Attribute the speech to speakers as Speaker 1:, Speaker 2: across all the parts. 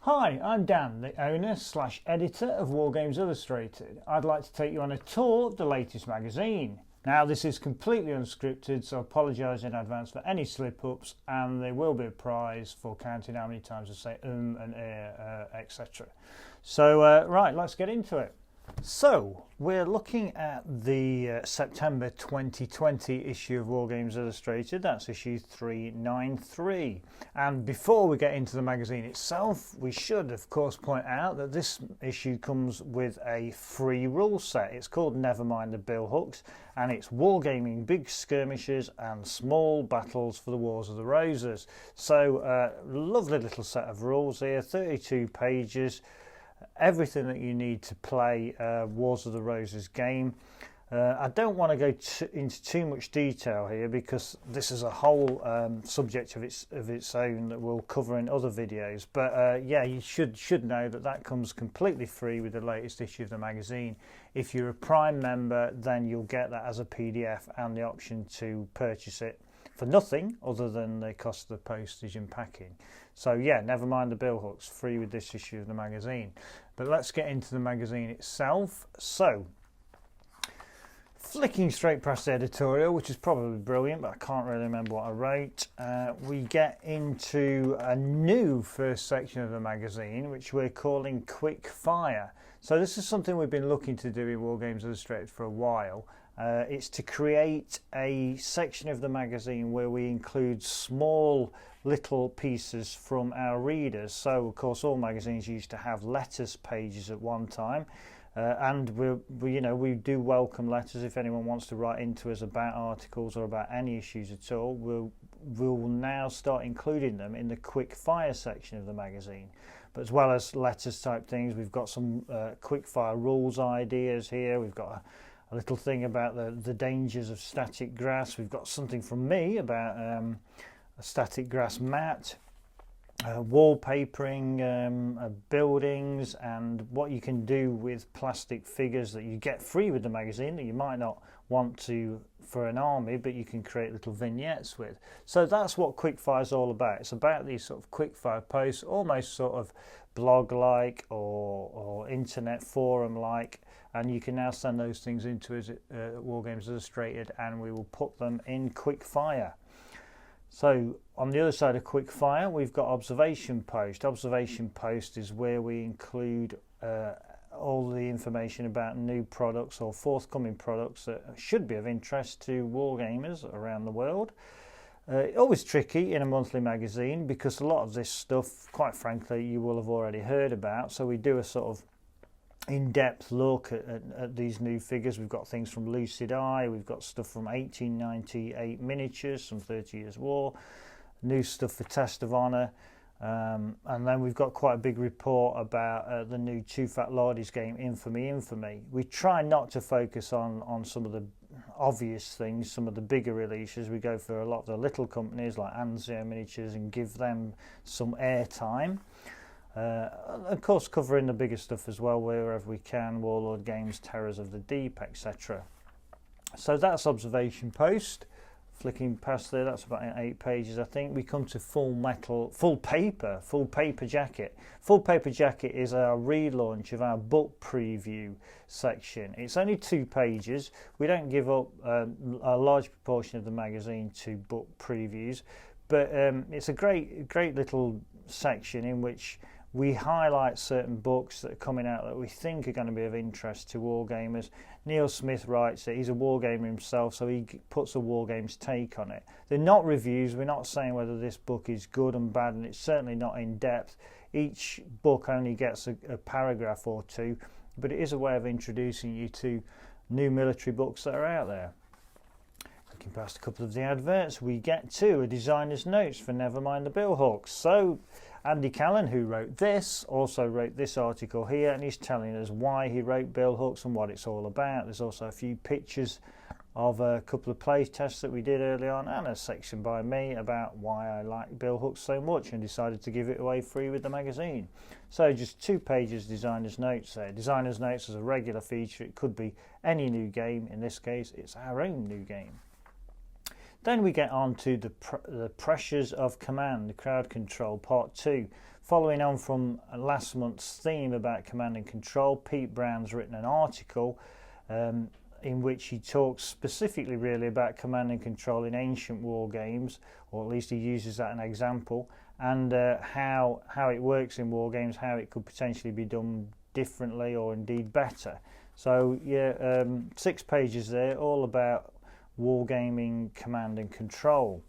Speaker 1: Hi, I'm Dan, the owner / editor of Wargames Illustrated. I'd like to take you on a tour of the latest magazine. Now, this is completely unscripted, so I apologise in advance for any slip-ups, and there will be a prize for counting how many times I say and etc. So, right, let's get into it. So, we're looking at the September 2020 issue of Wargames Illustrated. That's issue 393. And before we get into the magazine itself, we should, of course, point out that this issue comes with a free rule set. It's called Never Mind the Billhooks, and it's wargaming big skirmishes and small battles for the Wars of the Roses. So, lovely little set of rules here, 32 pages. Everything that you need to play Wars of the Roses game. I don't want to go into too much detail here because this is a whole subject of its own that we'll cover in other videos. But yeah, you should know that comes completely free with the latest issue of the magazine. If you're a Prime member, then you'll get that as a PDF and the option to purchase it for nothing other than the cost of the postage and packing. So yeah, never mind the billhooks, free with this issue of the magazine. But let's get into the magazine itself. So, flicking straight past the editorial, which is probably brilliant, but I can't really remember what I wrote, we get into a new first section of the magazine, which we're calling Quick Fire. So this is something we've been looking to do in Wargames Illustrated for a while. It's to create a section of the magazine where we include small little pieces from our readers. So of course all magazines used to have letters pages at one time, and we do welcome letters. If anyone wants to write into us about articles or about any issues at all, we'll now start including them in the quick fire section of the magazine. But as well as letters type things, we've got some quick fire rules ideas here. We've got a little thing about the dangers of static grass. We've got something from me about a static grass mat, wallpapering buildings, and what you can do with plastic figures that you get free with the magazine that you might not want to for an army, but you can create little vignettes with. So that's what Quickfire is all about. It's about these sort of quickfire posts, almost sort of blog-like or internet forum-like, and you can now send those things into us at Wargames Illustrated, and we will put them in Quickfire. So on the other side of Quickfire, we've got Observation Post. Observation Post is where we include all the information about new products or forthcoming products that should be of interest to wargamers around the world. Always tricky in a monthly magazine because a lot of this stuff, quite frankly, you will have already heard about. So we do a sort of in-depth look at these new figures. We've got things from Lucid Eye, we've got stuff from 1898 miniatures, some 30 Years' War, new stuff for Test of Honor, and then we've got quite a big report about the new Too Fat Lardies game, Infamy. We try not to focus on some of the obvious things, some of the bigger releases. We go for a lot of the little companies like Anzio Miniatures and give them some airtime. Of course, covering the bigger stuff as well wherever we can, Warlord Games, Terrors of the Deep, etc. So that's Observation Post. Flicking past there, that's about 8 pages, I think. We come to Full Paper Jacket. Full Paper Jacket is our relaunch of our book preview section. It's only 2 pages. We don't give up a large proportion of the magazine to book previews, but it's a great little section in which we highlight certain books that are coming out that we think are going to be of interest to wargamers. Neil Smith writes that he's a wargamer himself, so he puts a wargames take on it. They're not reviews. We're not saying whether this book is good and bad, and it's certainly not in depth. Each book only gets a paragraph or 2, but it is a way of introducing you to new military books that are out there. Looking past a couple of the adverts, we get to a designer's notes for Never Mind the Billhooks. So Andy Callan, who wrote this, also wrote this article here, and he's telling us why he wrote Billhooks and what it's all about. There's also a few pictures of a couple of play tests that we did early on, and a section by me about why I like Billhooks so much and decided to give it away free with the magazine. So just 2 pages designer's notes there. Designer's notes is a regular feature. It could be any new game. In this case, it's our own new game. Then we get on to the pressures of command, the crowd control, part 2. Following on from last month's theme about command and control, Pete Brown's written an article in which he talks specifically really about command and control in ancient war games, or at least he uses that as an example, and how it works in war games, how it could potentially be done differently or indeed better. So yeah, 6 pages there, all about wargaming command and control.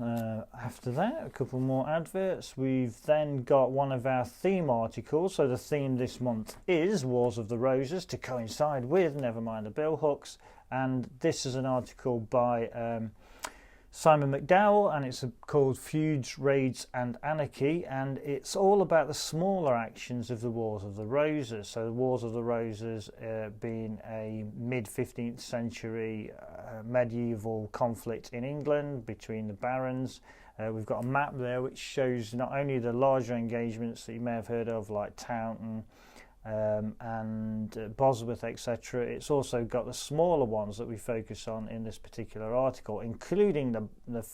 Speaker 1: After that, a couple more adverts. We've then got one of our theme articles. So the theme this month is Wars of the Roses, to coincide with Never Mind the Billhooks, and this is an article by Simon McDowell, and it's called Feuds, Raids and Anarchy, and it's all about the smaller actions of the Wars of the Roses. So the Wars of the Roses being a mid-15th century medieval conflict in England between the barons. We've got a map there which shows not only the larger engagements that you may have heard of, like Taunton and Bosworth, etc. It's also got the smaller ones that we focus on in this particular article, including the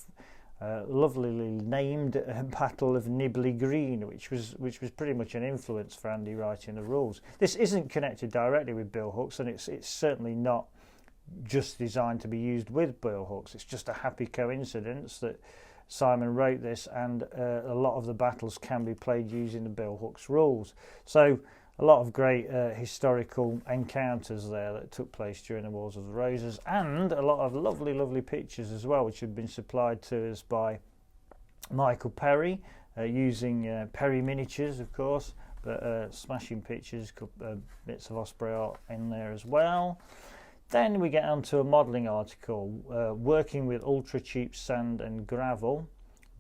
Speaker 1: lovely named Battle of Nibley Green, which was pretty much an influence for Andy writing the rules. This isn't connected directly with billhooks, and it's certainly not just designed to be used with billhooks. It's just a happy coincidence that Simon wrote this, and a lot of the battles can be played using the billhooks rules. So a lot of great historical encounters there that took place during the Wars of the Roses, and a lot of lovely pictures as well, which have been supplied to us by Michael Perry, using Perry miniatures, of course, but smashing pictures, bits of Osprey art in there as well. Then we get onto a modelling article, Working with Ultra Cheap Sand and Gravel,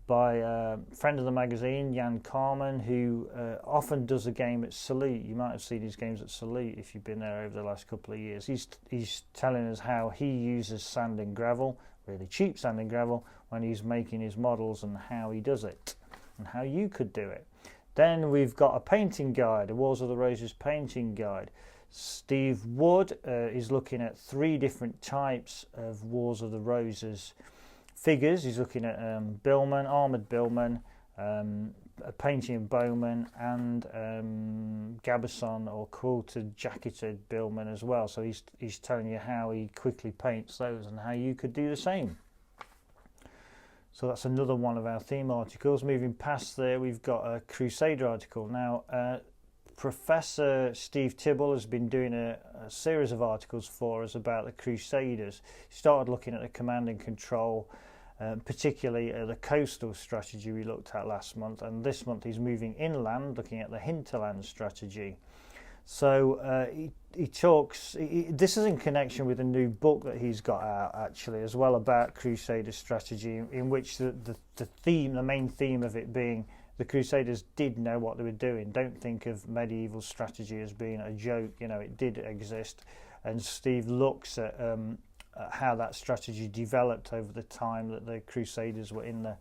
Speaker 1: by a friend of the magazine, Jan Carmen, who often does a game at Salute. You might have seen his games at Salute if you've been there over the last couple of years. He's telling us how he uses sand and gravel, really cheap sand and gravel, when he's making his models, and how he does it, and how you could do it. Then we've got a painting guide, a Wars of the Roses painting guide. Steve Wood is looking at 3 different types of Wars of the Roses figures. He's looking at billmen, armoured billmen, a painting of bowmen, and gabardine or quilted jacketed billmen as well. So he's telling you how he quickly paints those and how you could do the same. So that's another one of our theme articles. Moving past there, we've got a Crusader article. Now, Professor Steve Tibble has been doing a series of articles for us about the Crusaders. He started looking at the command and control, particularly the coastal strategy we looked at last month, and this month he's moving inland, looking at the hinterland strategy. So he talks, this is in connection with a new book that he's got out actually as well, about Crusader strategy, in which the main theme of it being the Crusaders did know what they were doing. Don't think of medieval strategy as being a joke, you know, it did exist. And Steve looks at how that strategy developed over the time that the Crusaders were in the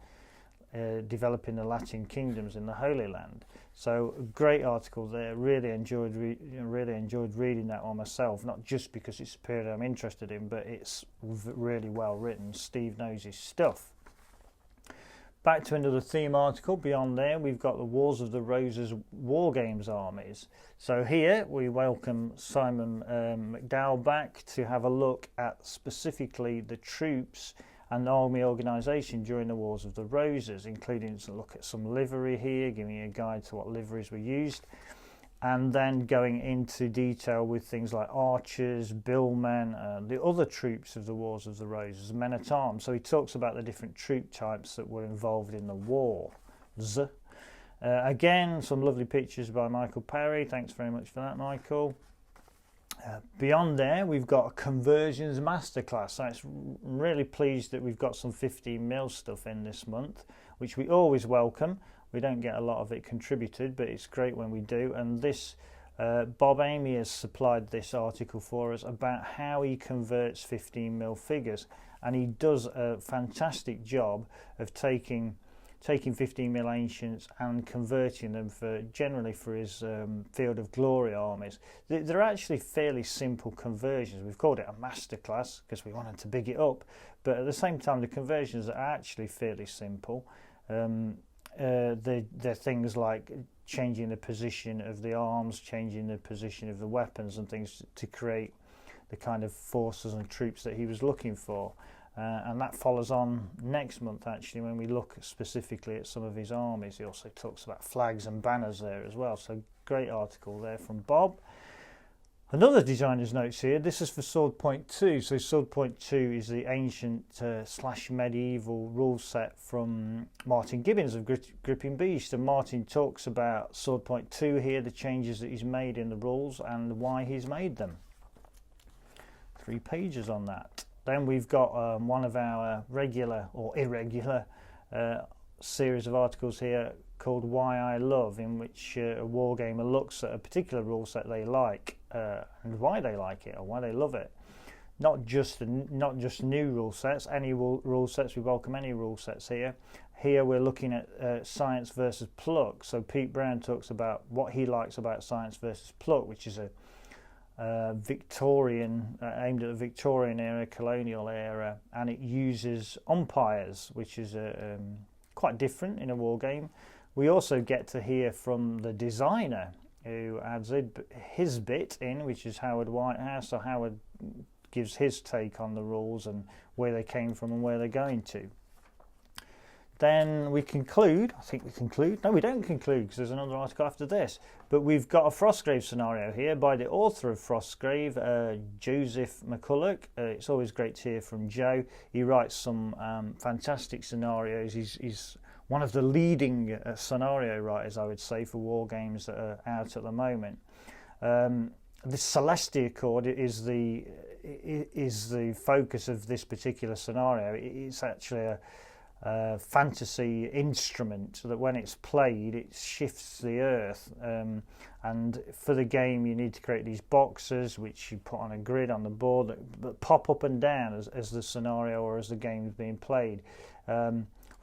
Speaker 1: developing the Latin kingdoms in the Holy Land. So great article there. Really enjoyed reading that one myself. Not just because it's a period I'm interested in, but it's really well written. Steve knows his stuff. Back to another theme article. Beyond there, we've got the Wars of the Roses Wargames armies. So here we welcome Simon McDowell back to have a look at specifically the troops and army organisation during the Wars of the Roses, including to look at some livery here, giving you a guide to what liveries were used, and then going into detail with things like archers, billmen, the other troops of the Wars of the Roses, men-at-arms. So he talks about the different troop types that were involved in the wars. Again, some lovely pictures by Michael Perry. Thanks very much for that, Michael. Beyond there, we've got a conversions masterclass. So I'm really pleased that we've got some 15mm stuff in this month, which we always welcome. We don't get a lot of it contributed, but it's great when we do. And this, Bob Amy has supplied this article for us about how he converts 15mm figures. And he does a fantastic job of taking taking 15mm ancients and converting them generally for his Field of Glory armies. They're actually fairly simple conversions. We've called it a masterclass because we wanted to big it up, but at the same time the conversions are actually fairly simple. They're things like changing the position of the arms, changing the position of the weapons and things to create the kind of forces and troops that he was looking for. And that follows on next month, actually, when we look specifically at some of his armies. He also talks about flags and banners there as well. So great article there from Bob. Another designer's notes here. This is for Sword Point 2. So Sword Point 2 is the ancient / medieval rule set from Martin Gibbons of Gripping Beast. And Martin talks about Sword Point 2 here, the changes that he's made in the rules and why he's made them. 3 pages on that. Then we've got one of our regular or irregular series of articles here called Why I Love, in which a wargamer looks at a particular rule set they like and why they like it or why they love it. Not just new rule sets, any rule sets. We welcome any rule sets here. Here we're looking at science versus pluck. So Pete Brown talks about what he likes about science versus pluck, which is a Victorian, aimed at the Victorian era, colonial era, and it uses umpires, which is quite different in a war game. We also get to hear from the designer who adds his bit in, which is Howard Whitehouse. So Howard gives his take on the rules and where they came from and where they're going to. Then we conclude, I think we conclude, no we don't conclude because there's another article after this, but we've got a Frostgrave scenario here by the author of Frostgrave, Joseph McCulloch. It's always great to hear from Joe. He writes some fantastic scenarios. He's one of the leading scenario writers, I would say, for war games that are out at the moment. The Celestia Chord is the focus of this particular scenario. It's actually a fantasy instrument that when it's played it shifts the earth, and for the game you need to create these boxes which you put on a grid on the board that pop up and down as the scenario or as the game is being played.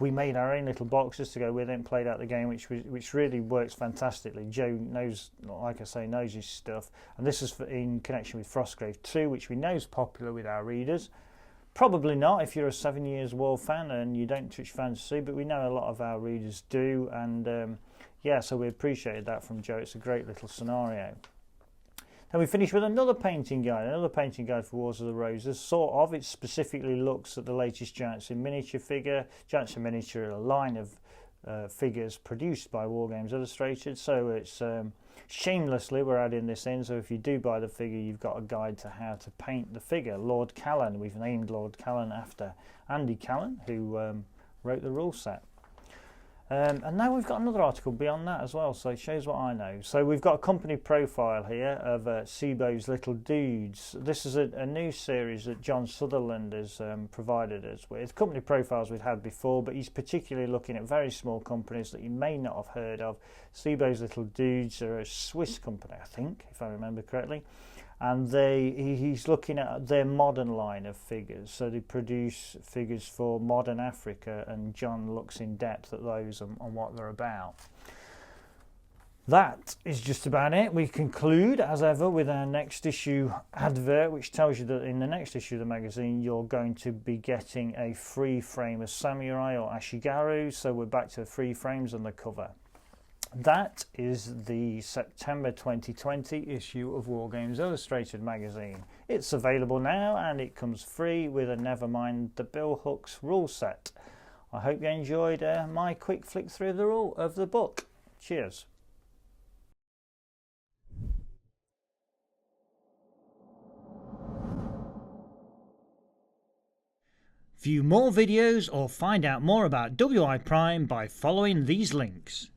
Speaker 1: We made our own little boxes to go with it and played out the game, which really works fantastically. Joe knows, like I say, knows his stuff, and this is in connection with Frostgrave 2, which we know is popular with our readers. Probably not if you're a 7 Years War fan and you don't touch fantasy, but we know a lot of our readers do, and yeah, so we appreciated that from Joe. It's a great little scenario. Then we finish with another painting guide for Wars of the Roses. Sort of, it specifically looks at the latest Giants in Miniature figure. Giants in Miniature are a line of figures produced by Wargames Illustrated, so it's shamelessly we're adding this in, so if you do buy the figure you've got a guide to how to paint the figure. Lord Callan, we've named Lord Callan after Andy Callan, who wrote the rule set. And now we've got another article beyond that as well, so it shows what I know. So we've got a company profile here of Sibo's Little Dudes. This is a new series that John Sutherland has provided us with. Company profiles we've had before, but he's particularly looking at very small companies that you may not have heard of. Sibo's Little Dudes are a Swiss company, I think, if I remember correctly. And he's looking at their modern line of figures. So they produce figures for modern Africa, and John looks in depth at those and what they're about. That is just about it. We conclude, as ever, with our next issue advert, which tells you that in the next issue of the magazine you're going to be getting a free frame of Samurai or Ashigaru. So we're back to free frames on the cover. That is the September 2020 issue of Wargames Illustrated magazine. It's available now and it comes free with a Never Mind the Billhooks rule set. I hope you enjoyed my quick flick through of the book. Cheers. View more videos or find out more about WI Prime by following these links.